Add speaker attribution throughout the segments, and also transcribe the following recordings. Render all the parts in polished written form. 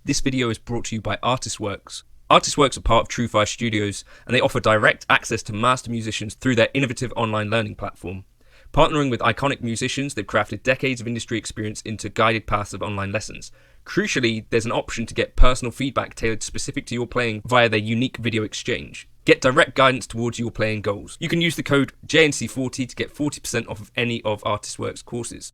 Speaker 1: This video is brought to you by Artistworks. Artistworks are part of True5 Studios, and they offer direct access to master musicians through their innovative online learning platform. Partnering with iconic musicians, they've crafted decades of industry experience into guided paths of online lessons. Crucially, there's an option to get personal feedback tailored specific to your playing via their unique video exchange. Get direct guidance towards your playing goals. You can use the code JNC40 to get 40% off of any of Artistworks courses.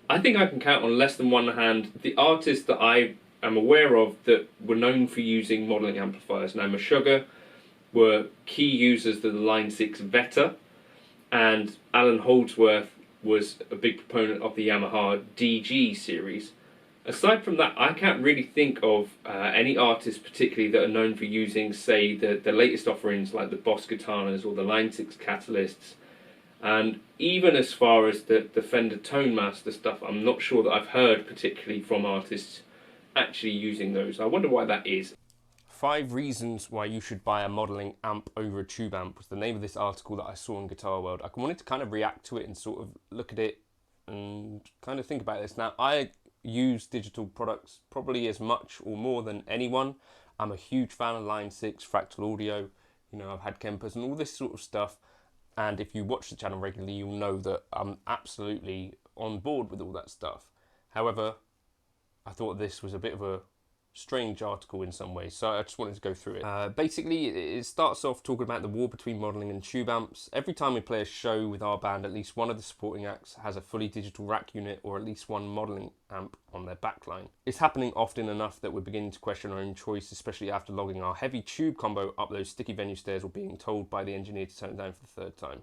Speaker 2: I think I can count on less than one hand the artists that I am aware of that were known for using modelling amplifiers. Now, Meshuggah were key users of the Line 6 Veta, and Alan Holdsworth was a big proponent of the Yamaha DG series. Aside from that, I can't really think of any artists particularly that are known for using, say, the latest offerings like the Boss Katanas or the Line 6 Catalysts. And even as far as the Fender Tone Master stuff, I'm not sure that I've heard particularly from artists actually using those. I wonder why that is.
Speaker 1: 5 reasons why you should buy a modelling amp over a tube amp was the name of this article that I saw on Guitar World. I wanted to kind of react to it and sort of look at it and kind of think about this. Now, I use digital products probably as much or more than anyone. I'm a huge fan of Line 6, Fractal Audio. You know, I've had Kempers and all this sort of stuff. And if you watch the channel regularly, you'll know that I'm absolutely on board with all that stuff. However, I thought this was a bit of a strange article in some ways, so I just wanted to go through it. Basically, it starts off talking about the war between modelling and tube amps. Every time we play a show with our band, at least one of the supporting acts has a fully digital rack unit or at least one modelling amp on their backline. It's happening often enough that we're beginning to question our own choice, especially after logging our heavy tube combo up those sticky venue stairs or being told by the engineer to turn it down for the third time.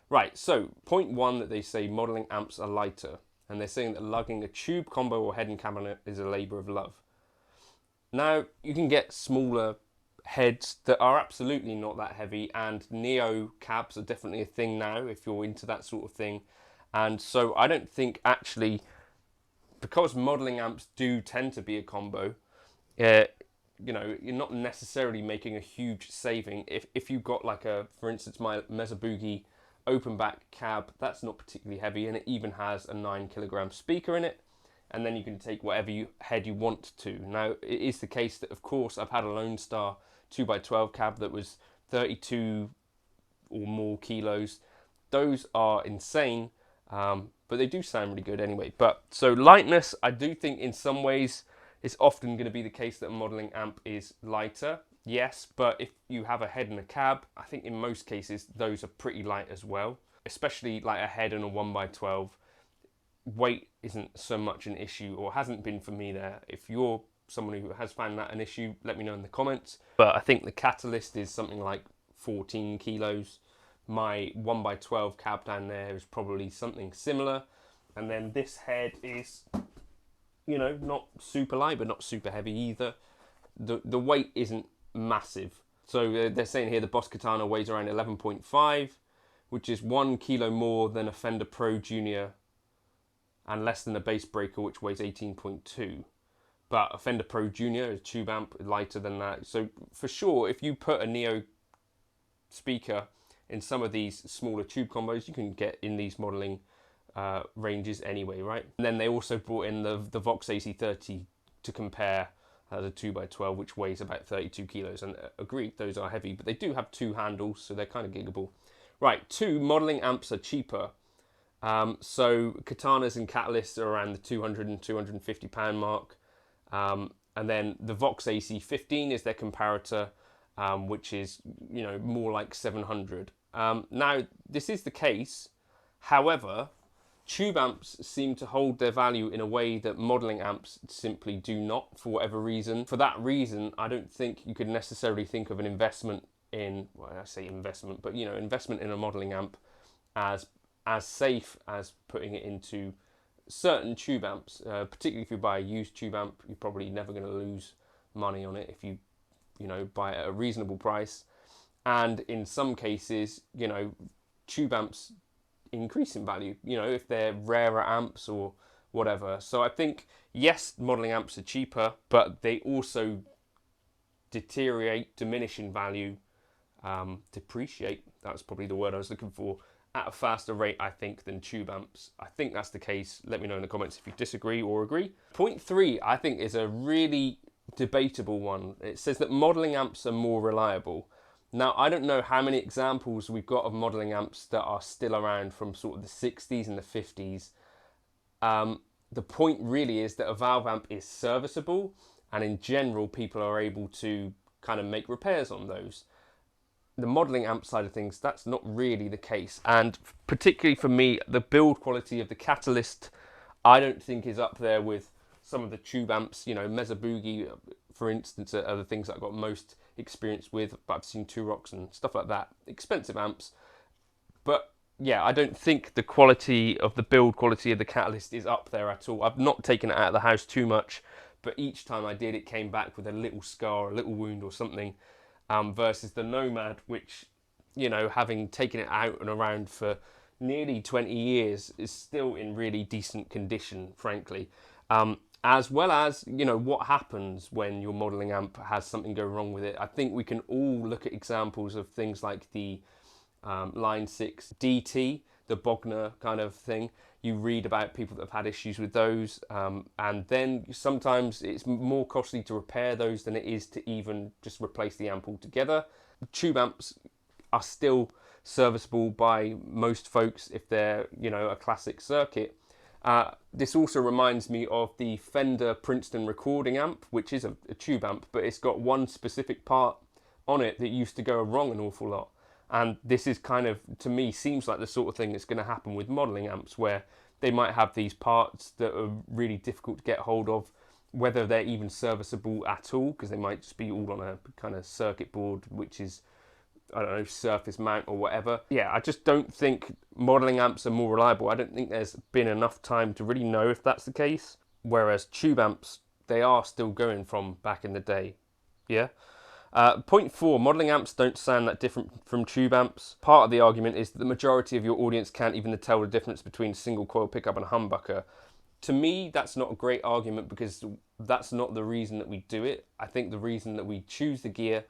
Speaker 1: Right, so point one, that they say modelling amps are lighter, and they're saying that lugging a tube combo or head and cabinet is a labour of love. Now, you can get smaller heads that are absolutely not that heavy, and Neo cabs are definitely a thing now if you're into that sort of thing. And so I don't think actually, because modelling amps do tend to be a combo, you know, you're not necessarily making a huge saving. If you've got like for instance, my Mesa Boogie open back cab, that's not particularly heavy, and it even has a 9 kilogram speaker in it. And then you can take whatever head you want to. Now, it is the case that, of course, I've had a Lone Star 2x12 cab that was 32 or more kilos. Those are insane, but they do sound really good anyway. But so lightness, I do think in some ways it's often going to be the case that a modelling amp is lighter. Yes, but if you have a head and a cab, I think in most cases those are pretty light as well, especially like a head and a 1x12. Weight isn't so much an issue, or hasn't been for me there. If you're someone who has found that an issue, let me know in the comments. But I think the Catalyst is something like 14 kilos. My 1x12 cab down there is probably something similar. And then this head is, you know, not super light, but not super heavy either. The weight isn't massive. So they're saying here the Boss Katana weighs around 11.5, which is 1 kilo more than a Fender Pro Junior, and less than a bass breaker, which weighs 18.2. But a Fender Pro Junior is tube amp, lighter than that. So for sure, if you put a Neo speaker in some of these smaller tube combos, you can get in these modelling ranges anyway, right? And then they also brought in the Vox AC30 to compare as a 2x12, which weighs about 32 kilos. And agreed, those are heavy, but they do have two handles, so they're kind of giggable. Right, two modelling amps are cheaper. So Katanas and Catalysts are around the 200 and 250 pound mark, and then the Vox AC15 is their comparator, which is, you know, more like 700. Now this is the case, however, tube amps seem to hold their value in a way that modelling amps simply do not, for whatever reason. For that reason, I don't think you could necessarily think of an investment in, well, I say investment, but you know, investment in a modelling amp as safe as putting it into certain tube amps, particularly if you buy a used tube amp. You're probably never going to lose money on it if you know, buy it at a reasonable price. And in some cases, you know, tube amps increase in value, you know, if they're rarer amps or whatever. So I think, yes, modelling amps are cheaper, but they also deteriorate, diminish in value, depreciate, that's probably the word I was looking for, at a faster rate, I think, than tube amps. I think that's the case. Let me know in the comments if you disagree or agree. Point three, I think, is a really debatable one. It says that modelling amps are more reliable. Now, I don't know how many examples we've got of modelling amps that are still around from sort of the 60s and the 50s. The point really is that a valve amp is serviceable, and in general, people are able to kind of make repairs on those. The modelling amp side of things, that's not really the case. And particularly for me, the build quality of the Catalyst, I don't think is up there with some of the tube amps. You know, Mesa Boogie, for instance, are the things that I've got most experience with, but I've seen Two Rocks and stuff like that. Expensive amps. But yeah, I don't think the quality of the build quality of the Catalyst is up there at all. I've not taken it out of the house too much, but each time I did, it came back with a little scar, a little wound or something. Versus the Nomad, which, you know, having taken it out and around for nearly 20 years, is still in really decent condition, frankly. As well as, you know, what happens when your modelling amp has something go wrong with it. I think we can all look at examples of things like the Line 6 DT, the Bogner kind of thing. You read about people that have had issues with those, and then sometimes it's more costly to repair those than it is to even just replace the amp altogether. Tube amps are still serviceable by most folks if they're, you know, a classic circuit. This also reminds me of the Fender Princeton recording amp, which is a tube amp, but it's got one specific part on it that used to go wrong an awful lot. And this is kind of, to me, seems like the sort of thing that's going to happen with modelling amps, where they might have these parts that are really difficult to get hold of, whether they're even serviceable at all, because they might just be all on a kind of circuit board, which is, I don't know, surface mount or whatever. Yeah, I just don't think modelling amps are more reliable. I don't think there's been enough time to really know if that's the case. Whereas tube amps, they are still going from back in the day. Yeah. Point 4, modelling amps don't sound that different from tube amps. Part of the argument is that the majority of your audience can't even tell the difference between single coil pickup and humbucker. To me, that's not a great argument, because that's not the reason that we do it. I think the reason that we choose the gear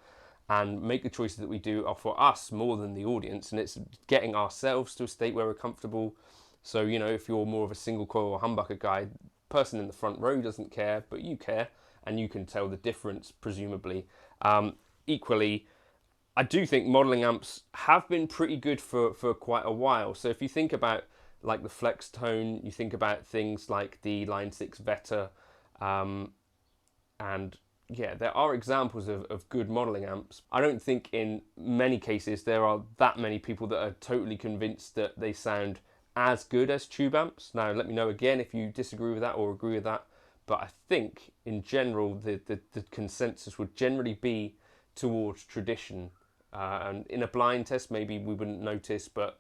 Speaker 1: and make the choices that we do are for us more than the audience, and it's getting ourselves to a state where we're comfortable. So, you know, if you're more of a single coil or humbucker guy, the person in the front row doesn't care, but you care, and you can tell the difference, presumably. Equally, I do think modelling amps have been pretty good for quite a while. So if you think about like the Flex Tone, you think about things like the Line 6 Veta, and yeah, there are examples of good modelling amps. I don't think in many cases there are that many people that are totally convinced that they sound as good as tube amps. Now, let me know again if you disagree with that or agree with that. But I think in general, the consensus would generally be towards tradition. And in a blind test, maybe we wouldn't notice, but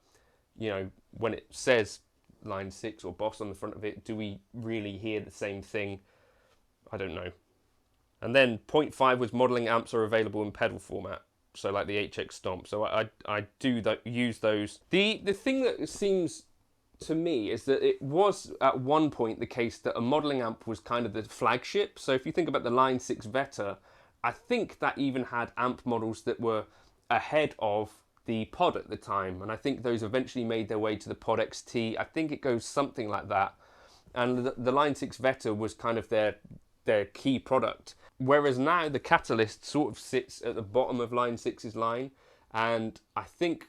Speaker 1: you know, when it says Line 6 or Boss on the front of it, do we really hear the same thing? I don't know. And then point 5 was modelling amps are available in pedal format, so like the HX Stomp. So I do use those. The thing that seems to me is that it was at one point the case that a modelling amp was kind of the flagship. So if you think about the Line 6 Veta, I think that even had amp models that were ahead of the Pod at the time, and I think those eventually made their way to the Pod XT. I think it goes something like that. And the Line 6 Veta was kind of their key product. Whereas now the Catalyst sort of sits at the bottom of Line 6's line, and I think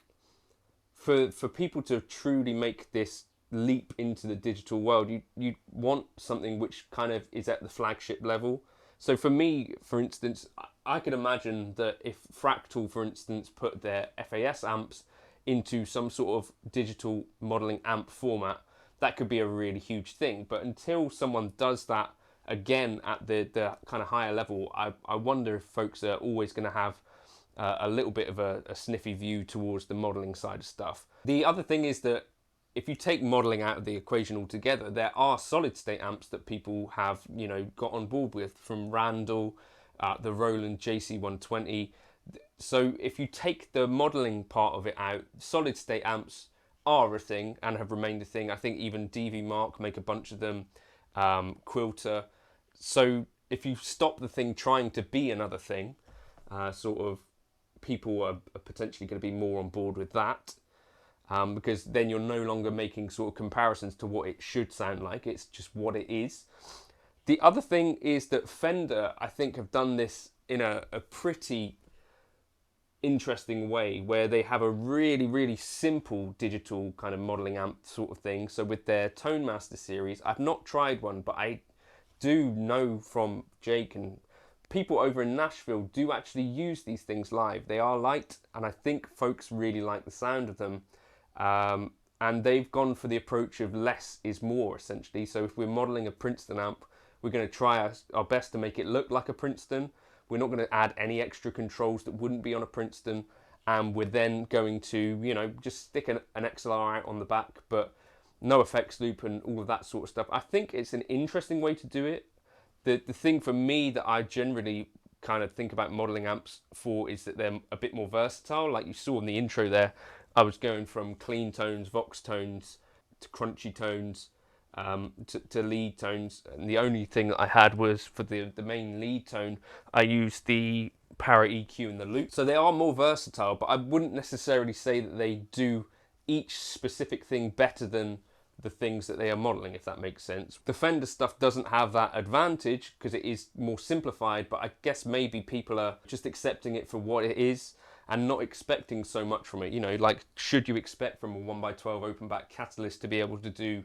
Speaker 1: for people to truly make this leap into the digital world, you want something which kind of is at the flagship level. So for me, for instance, I could imagine that if Fractal, for instance, put their FAS amps into some sort of digital modelling amp format, that could be a really huge thing. But until someone does that again at the kind of higher level, I wonder if folks are always going to have a little bit of a sniffy view towards the modelling side of stuff. The other thing is that if you take modelling out of the equation altogether, there are solid state amps that people have, you know, got on board with, from Randall, the Roland JC120. So if you take the modelling part of it out, solid state amps are a thing and have remained a thing. I think even DV Mark make a bunch of them, Quilter. So if you stop the thing trying to be another thing, sort of people are potentially going to be more on board with that, because then you're no longer making sort of comparisons to what it should sound like. It's just what it is. The other thing is that Fender, I think, have done this in a pretty interesting way, where they have a really, really simple digital kind of modelling amp sort of thing. So with their Tone Master series, I've not tried one, but I do know from Jake and people over in Nashville do actually use these things live. They are light, and I think folks really like the sound of them. And they've gone for the approach of less is more, essentially. So if we're modelling a Princeton amp, we're going to try our best to make it look like a Princeton. We're not going to add any extra controls that wouldn't be on a Princeton. And we're then going to, you know, just stick an XLR out on the back, but no effects loop and all of that sort of stuff. I think it's an interesting way to do it. The thing for me that I generally kind of think about modelling amps for is that they're a bit more versatile. Like you saw in the intro there, I was going from clean tones, Vox tones, to crunchy tones, to lead tones. And the only thing that I had was for the main lead tone, I used the Power EQ and the loop. So they are more versatile, but I wouldn't necessarily say that they do each specific thing better than the things that they are modelling, if that makes sense. The Fender stuff doesn't have that advantage because it is more simplified, but I guess maybe people are just accepting it for what it is. and not expecting so much from it. You know, like, should you expect from a 1x12 open back Catalyst to be able to do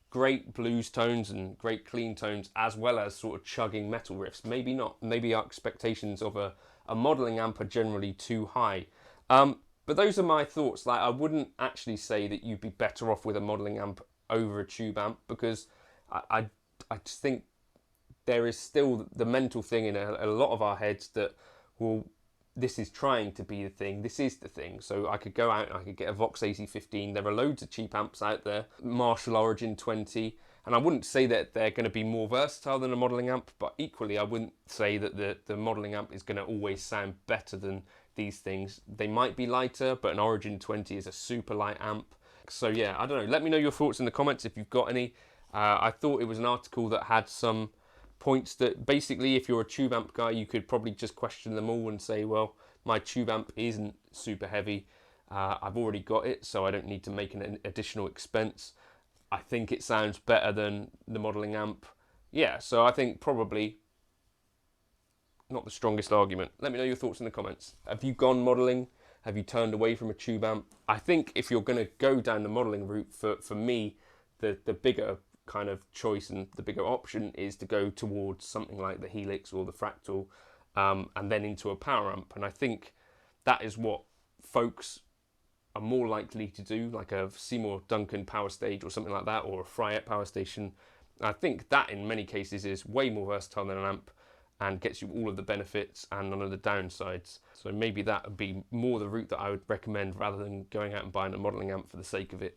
Speaker 1: great blues tones and great clean tones as well as sort of chugging metal riffs? Maybe not. Maybe our expectations of a modelling amp are generally too high. But those are my thoughts. Like, I wouldn't actually say that you'd be better off with a modelling amp over a tube amp, because I just think there is still the mental thing in a lot of our heads that, well, this is trying to be the thing, this is the thing. So I could go out and I could get a Vox AC15. There are loads of cheap amps out there, Marshall Origin 20, and I wouldn't say that they're going to be more versatile than a modelling amp, but equally I wouldn't say that the modelling amp is going to always sound better than these things. They might be lighter, but an Origin 20 is a super light amp. So yeah, I don't know. Let me know your thoughts in the comments if you've got any. I thought it was an article that had some points that basically, if you're a tube amp guy, you could probably just question them all and say, well, my tube amp isn't super heavy. I've already got it, so I don't need to make an additional expense. I think it sounds better than the modelling amp. Yeah, so I think probably not the strongest argument. Let me know your thoughts in the comments. Have you gone modelling? Have you turned away from a tube amp? I think if you're going to go down the modelling route, for me, the bigger kind of choice and the bigger option is to go towards something like the Helix or the Fractal, and then into a power amp. And I think that is what folks are more likely to do, like a Seymour Duncan power stage or something like that, or a Fryette power station. I think that in many cases is way more versatile than an amp and gets you all of the benefits and none of the downsides. So maybe that would be more the route that I would recommend, rather than going out and buying a modelling amp for the sake of it.